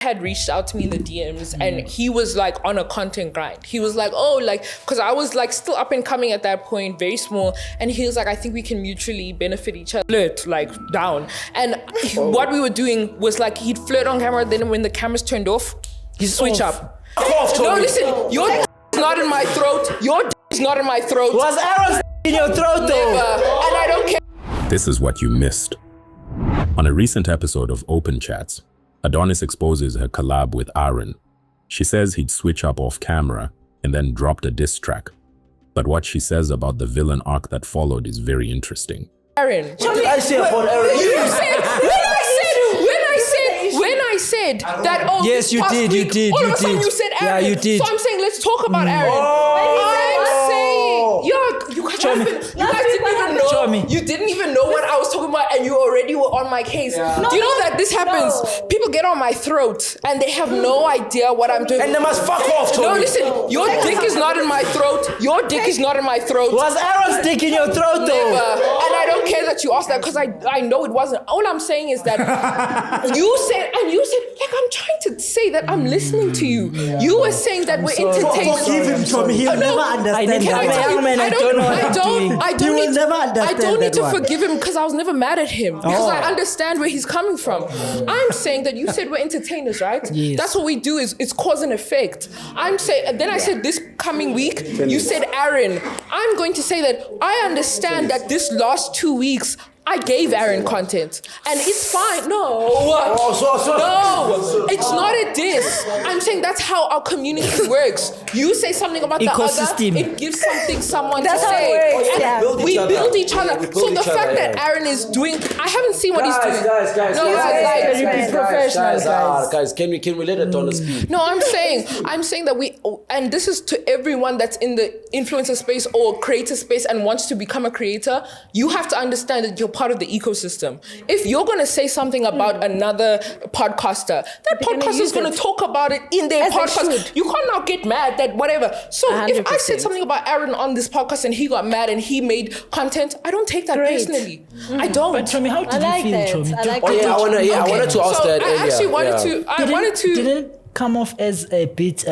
had reached out to me in the DMs and he was like on a content grind. He was like, oh, like, because I was like still up and coming at that point, very small. And he was like, I think we can mutually benefit each other, like down. And what we were doing was like, he'd flirt on camera, then when the cameras turned off, he'd switch up. No, listen, your is not in my throat. Your is not in my throat. Was Aaron's in your throat though? Never. And I don't care. This is what you missed. On a recent episode of Open Chats, Adonis exposes her collab with Aaron. She says he'd switch up off camera and then dropped a diss track. But what she says about the villain arc that followed is very interesting. Aaron. What did I say about Aaron? When I said that, oh, yes, you did, week, you did, all you of a sudden did. you said Aaron. Yeah, you did. So I'm saying, let's talk about Aaron. You guys didn't even know. Show me. You didn't even know what I was talking about, and you already were on my case. Do you know that this happens? People get on my throat, and they have no idea what I'm doing. And they must fuck off, Tommy. No, listen, your dick is not in my throat. Your dick is not in my throat. Was Aaron's dick in your throat though? Never. And I don't care that you asked that because I know it wasn't. All I'm saying is that you said, like I'm trying to say that I'm listening to you. You were saying that we're entertaining. Forgive him, Tommy. He'll never understand I don't need to forgive him because I was never mad at him because I understand where he's coming from. I'm saying that you said we're entertainers, right? Yes. That's what we do is it's cause and effect. I'm saying, then I said this coming week, you said Aaron. I'm going to say that I understand that this last 2 weeks, I gave Aaron content and it's fine. No, it's not a diss. I'm saying that's how our community works. You say something about ecosystem. The other, it gives someone that's to say. We build each other. So the fact that Aaron is doing, I haven't seen what he's doing. Guys, can we let Adonis speak? No, I'm saying that and this is to everyone that's in the influencer space or creator space and wants to become a creator, you have to understand that you're part of the ecosystem. If you're going to say something about another podcaster, that podcaster is going to talk about it in their podcast. You can't now get mad that whatever. So 100%. If I said something about Aaron on this podcast and he got mad and he made content, I don't take that personally. I don't. But Tommy, how did you feel, Tommy? I wanted to ask that. I actually wanted to. Did it come off as a bit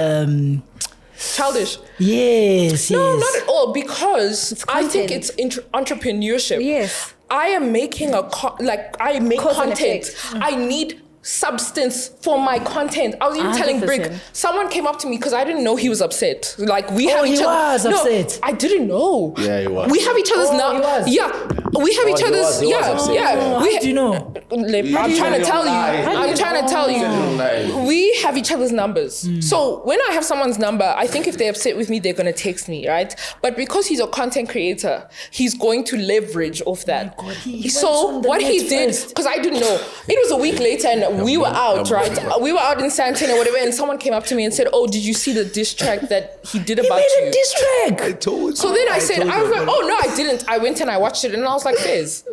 childish? Yes. No, not at all, because I think it's entrepreneurship. Yes. I am making I make content. I need substance for my content. I was even 100%. Telling Brick, someone came up to me because I didn't know he was upset. Like we have each other. Upset. I didn't know. Yeah, he was. We have each other's now. Yeah. We have each other's. How do you know? I'm trying to tell you. We have each other's numbers. So when I have someone's number, I think if they're upset with me, they're going to text me, right? But because he's a content creator, he's going to leverage off that. Oh so what he did, because I didn't know, it was a week later and we were out, right? We were out in Sandton or whatever, and someone came up to me and said, oh, did you see the diss track that he did about you? He made a diss track. I told you. So then I was like, oh, no, I didn't. I went and I watched it and I was like, Fizz.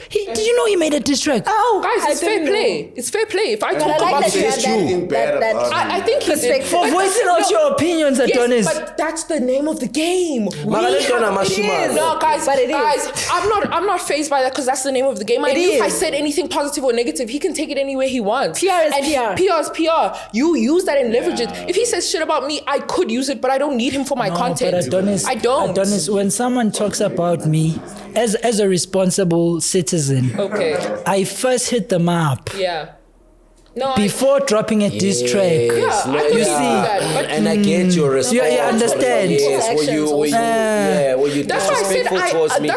Did you know he made a diss track? Oh, guys, it's fair play. It's fair play. If I talk about it, I think he's for voicing out your opinions, Adonis. Yes, but that's the name of the game. No, guys, I'm not fazed by that because that's the name of the game. I knew if I said anything positive or negative, he can take it anywhere he wants. PR is PR. PR is PR. You use that and leverage it. If he says shit about me, I could use it, but I don't need him for my content. But Adonis, I don't. Adonis, when someone talks about me as a responsible citizen, I first hit them up. Yeah. No, before dropping a diss track. Yeah, you see, and I get your response. You understand. Yes, were you that's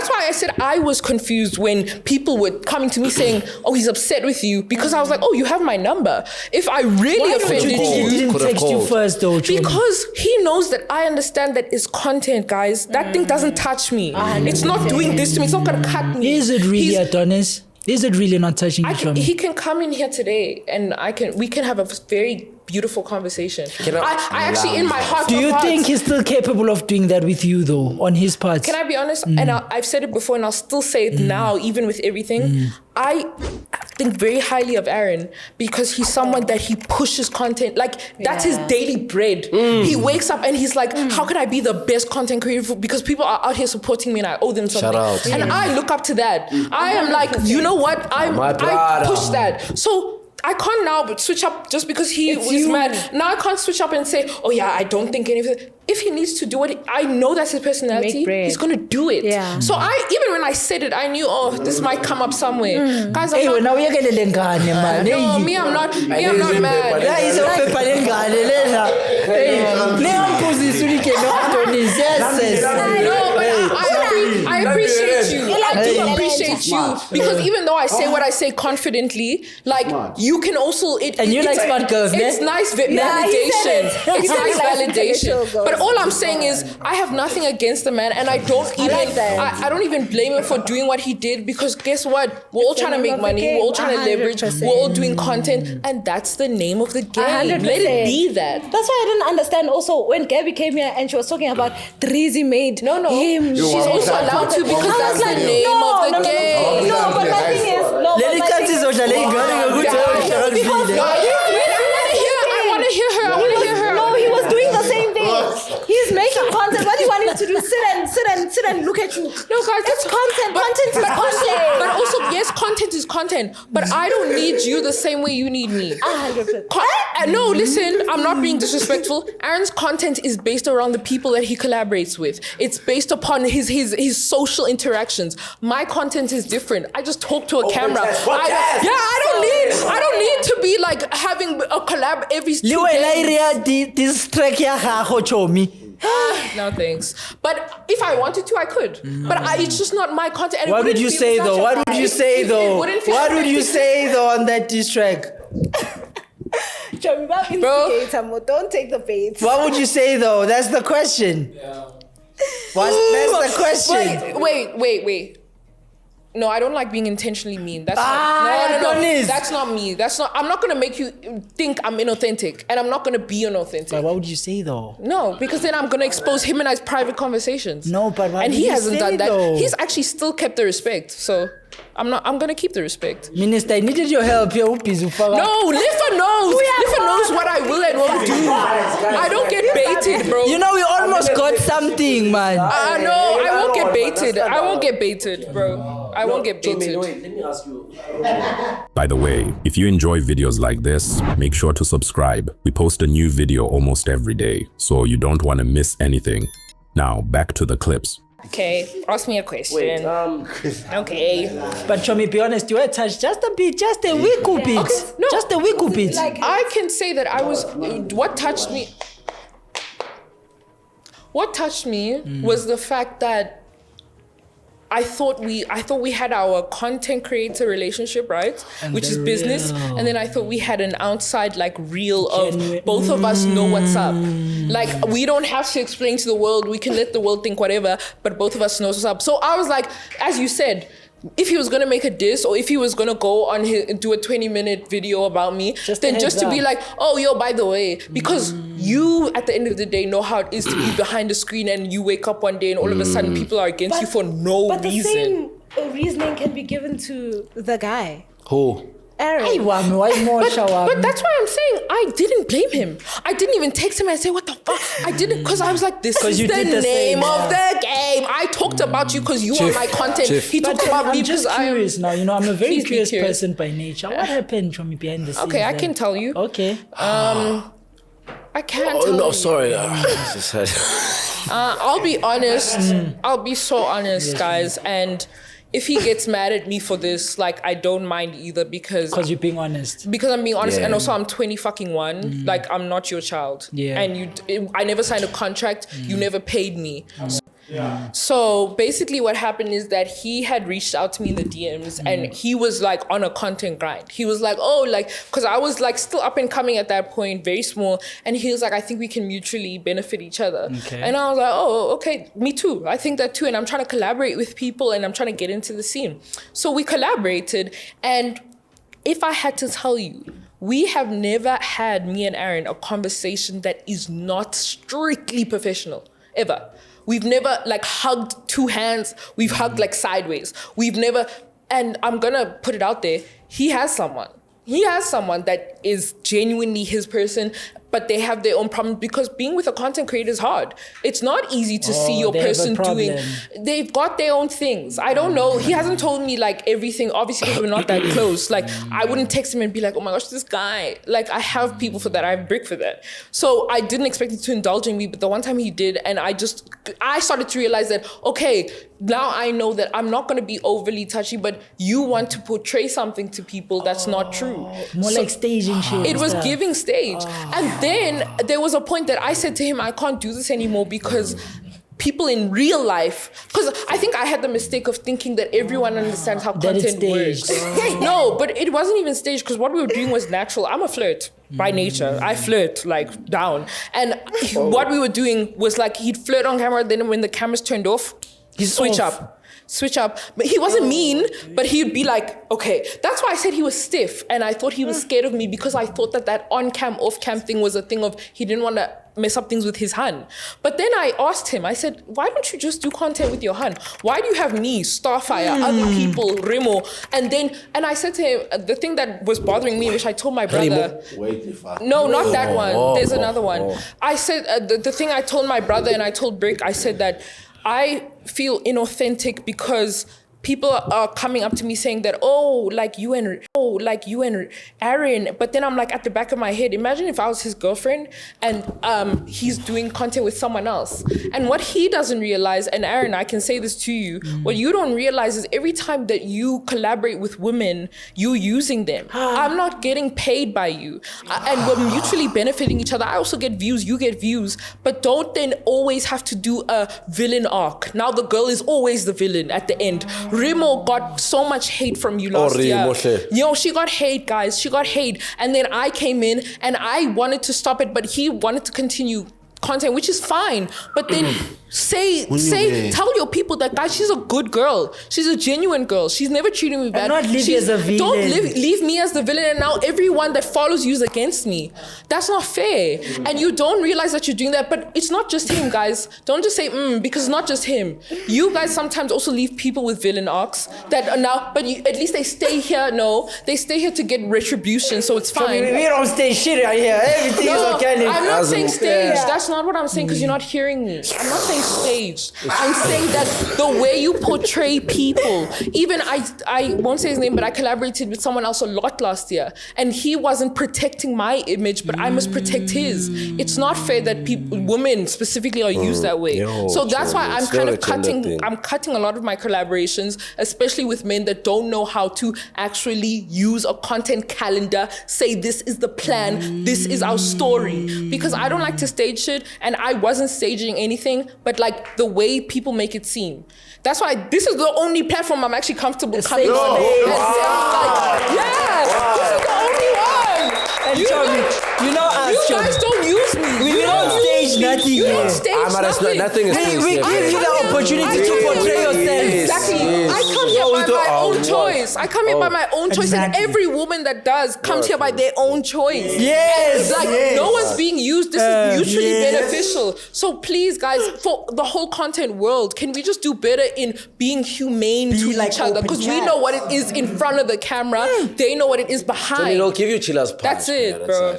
why I said I was confused when people were coming to me saying, "Oh, he's upset with you," because I was like, "Oh, you have my number." If I really offended you, he didn't text you first, though. Because he knows that I understand that it's content, guys. That thing doesn't touch me. It's not doing this to me. It's not gonna cut me. Is it really, Adonis? Is it really not touching you? He can come in here today and we can have a very beautiful conversation. I actually, in my heart, do you think he's still capable of doing that with you, though, on his part? Can I be honest? And I've said it before and I'll still say it now, even with everything. I think very highly of Aaron because he's someone that he pushes content. Like, that's his daily bread. He wakes up and he's like, how can I be the best content creator? Because people are out here supporting me and I owe them something. Shout out. And I look up to that. I am like, you know what? I push that. So I can't now but switch up just because he was mad. Now I can't switch up and say, oh yeah, I don't think anything. If he needs to do it, I know that's his personality. He's gonna do it. Yeah. So even when I said it, I knew, this might come up somewhere. Guys, I'm not. Now you're getting man. No, me, I'm not mad. That is a paper No, but I appreciate you. I do appreciate you because even though I say what I say confidently, like you can also and you like smart girls, it's nice validation. It's nice validation. But all I'm saying is I have nothing against the man, and I don't even blame him for doing what he did because guess what? We're all trying to make money. We're all trying to leverage. We're all doing content, and that's the name of the game. 100%. Let it be that. That's why I didn't understand also when Gabby came here and she was talking about Drizzy made him. She's also allowed to because that's the name of the game. No, but my thing is, I want to hear her. No, he was doing the same thing. He's making content. What do you want him to do? Sit and look at you. No, guys, it's content. Content is content. But also, yes, content is content. But I don't need you the same way you need me. 100%. No, listen, I'm not being disrespectful. Aaron's content is based around the people that he collaborates with. It's based upon his social interactions. My content is different. I just talk to a camera. I don't need to be like having a collab every 2 days. No thanks. But if I wanted to, I could. But it's just not my content. And what would you say though? What would you say though? What would you say though on that diss track? Bro, don't take the bait. What would you say though? That's the question. Yeah. That's the question. Wait. No, I don't like being intentionally mean. That's Adonis. That's not me. I'm not gonna make you think I'm inauthentic, and I'm not gonna be inauthentic. But what would you say though? No, because then I'm gonna expose him and I's private conversations. No, but what and he hasn't done that. Though? He's actually still kept the respect. So I'm gonna keep the respect. Minister, I needed your help. No, Lifa knows. Lifa knows what I will and won't do. I don't get baited, bro. You know, we almost got something, man. No, I won't get baited. I won't get baited, bro. I won't get baited. Wait, let me ask you. By the way, if you enjoy videos like this, make sure to subscribe. We post a new video almost every day, so you don't want to miss anything. Now, back to the clips. Okay, ask me a question. Wait, Okay. But Chomi, be honest, you were touched just a bit, just a wiggle bit. Okay, no. Just a wiggle bit. Like, I can say that what touched me was the fact that I thought we had our content creator relationship, right? Which is business. And then I thought we had an outside like reel of both of us know what's up. Like we don't have to explain to the world. We can let the world think whatever, but both of us know what's up. So I was like, as you said, if he was gonna make a diss or if he was gonna go on do a 20-minute video about me, then just to be like, oh, yo, by the way, because you at the end of the day know how it is to be behind the screen and you wake up one day and all of a sudden people are against you for no reason. But the same reasoning can be given to the guy. Who? Aaron. But that's why I'm saying I didn't blame him. I didn't even text him and say, what the fuck? I didn't, because I was like, this is the name of the game. I talked about you because you are my content. He talked about me because I'm curious now. You know, I'm a very curious person by nature. What happened from me behind the scenes? Okay, I can tell you. Okay. I can't tell you. Sorry. I'll be honest. I'll be so honest, guys. And if he gets mad at me for this, like, I don't mind either because you're being honest. Because I'm being honest, and also I'm 20-fucking-1. Like, I'm not your child. Yeah. And I never signed a contract. You never paid me. So basically what happened is that he had reached out to me in the DMs and he was like on a content grind. He was like, oh, like, because I was like still up and coming at that point, very small. And he was like, I think we can mutually benefit each other. Okay. And I was like, oh, okay, me too. I think that too. And I'm trying to collaborate with people and I'm trying to get into the scene. So we collaborated. And if I had to tell you, we have never had, me and Aaron, a conversation that is not strictly professional, ever. We've never like hugged two hands. We've hugged like sideways. We've never, and I'm gonna put it out there, he has someone. He has someone that is genuinely his person, but they have their own problems, because being with a content creator is hard. It's not easy to see your person doing. They've got their own things. I don't know. He hasn't told me like everything. Obviously, because we're not that close. Like, I wouldn't text him and be like, oh my gosh, this guy. Like, I have people for that. I have Brick for that. So I didn't expect him to indulge in me, but the one time he did, and I started to realize that, okay, now I know that I'm not going to be overly touchy, but you want to portray something to people that's not true. More like staging shit. It was giving stage. And then there was a point that I said to him, I can't do this anymore, because people in real life, because I think I had the mistake of thinking that everyone understands how content works. No, but it wasn't even staged, because what we were doing was natural. I'm a flirt by nature. I flirt like down. And what we were doing was like, he'd flirt on camera, then when the cameras turned off, he'd switch up. But he wasn't mean, but he'd be like, okay. That's why I said he was stiff. And I thought he was scared of me, because I thought that on-cam, off-cam thing was a thing of he didn't want to mess up things with his hun. But then I asked him, I said, why don't you just do content with your hun? Why do you have me, Starfire, other people, Remo? And I said to him, the thing that was bothering me, which I told my brother. No, not that one. There's another one. I said, the thing I told my brother and I told Brick, I said that I feel inauthentic because people are coming up to me saying that, like you and Aaron. But then I'm like, at the back of my head, imagine if I was his girlfriend and he's doing content with someone else. And what he doesn't realize, and Aaron, I can say this to you, what you don't realize is every time that you collaborate with women, you're using them. I'm not getting paid by you. And we're mutually benefiting each other. I also get views, you get views, but don't then always have to do a villain arc. Now the girl is always the villain at the end. Remo got so much hate from you last year. She got hate, guys. She got hate. And then I came in and I wanted to stop it, but he wanted to continue content, which is fine. But then tell your people that, guys, she's a good girl. She's a genuine girl. She's never treated me bad. And not leave you as a villain. Don't leave me as the villain, and now everyone that follows you is against me. That's not fair. And you don't realize that you're doing that. But it's not just him, guys. Don't just say because it's not just him. You guys sometimes also leave people with villain arcs that are now, but at least they stay here. No, they stay here to get retribution, so it's fine. We don't stay shit right here. Everything is okay. I'm not saying stage. That's not what I'm saying, because you're not hearing me. I'm not saying staged. I'm saying that the way you portray people, even I won't say his name, but I collaborated with someone else a lot last year, and he wasn't protecting my image, but I must protect his. It's not fair that women specifically are used that way. So that's why I'm kind of cutting a lot of my collaborations, especially with men that don't know how to actually use a content calendar, say this is the plan, this is our story, because I don't like to stage shit, and I wasn't staging anything, but like the way people make it seem. That's why this is the only platform I'm actually comfortable coming on and saying this is the only one. And you guys don't use me. We don't stage nothing. You don't stage nothing. Nothing is staged. We give you the opportunity to portray yourself. Exactly. I come here by my own choice. I come here by my own choice, and every woman that does comes here by their own choice. Yes. No one's being used. This is mutually beneficial. So please, guys, for the whole content world, can we just do better in being humane to each other? Because we know what it is in front of the camera. They know what it is behind. Don't give you Chilla's punch. That's it, bro.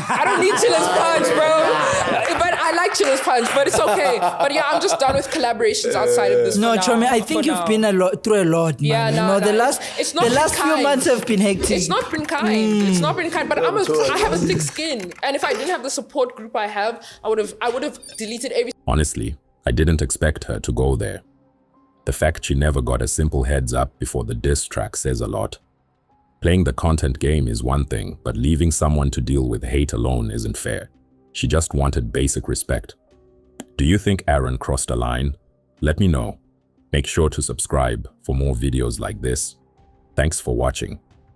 I don't need Chilla's punch, bro. But I like Chilla's punch, but it's okay. But yeah, I'm just done with collaborations outside of this. No, Chomi, I think you've been through a lot, man. The last few months have been hectic. It's not been kind. It's not been kind. But I have a thick skin, and if I didn't have the support group I have, I would have deleted everything. Honestly, I didn't expect her to go there. The fact she never got a simple heads up before the diss track says a lot. Playing the content game is one thing, but leaving someone to deal with hate alone isn't fair. She just wanted basic respect. Do you think Aaron crossed a line? Let me know. Make sure to subscribe for more videos like this. Thanks for watching.